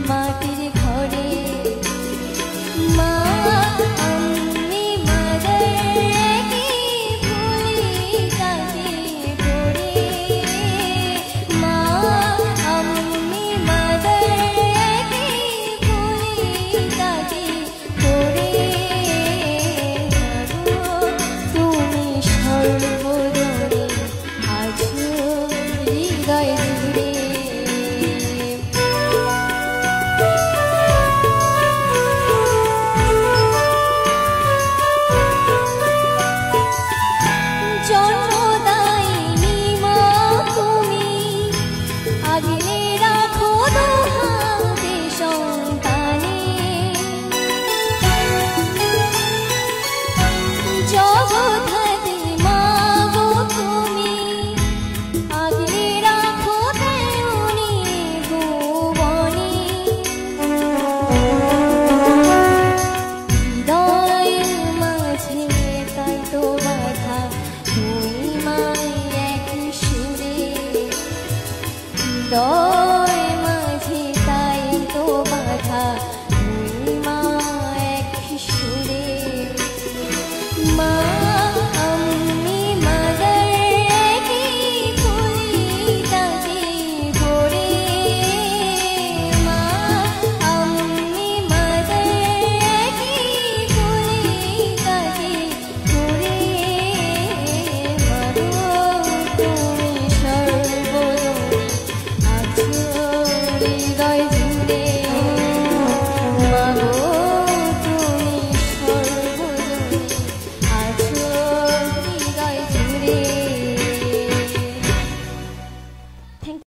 মাটির ঘরে মা আমি মাদার কি ভুলি তাকে পড়ে মা আমি মাদার কি ভুলি তাকে পড়ে তুমি সর্বদরে আছো হৃদয় জুড়ে জন্মদায়িনী মা তুমি আগলে রাখো দোহাতে সন্তানে জগৎ মা গো তুমি আগলে রাখো তেমনি ভুবনে হৃদয় মাঝে তাই তো বাধা তুমি মায়ের এক সুরে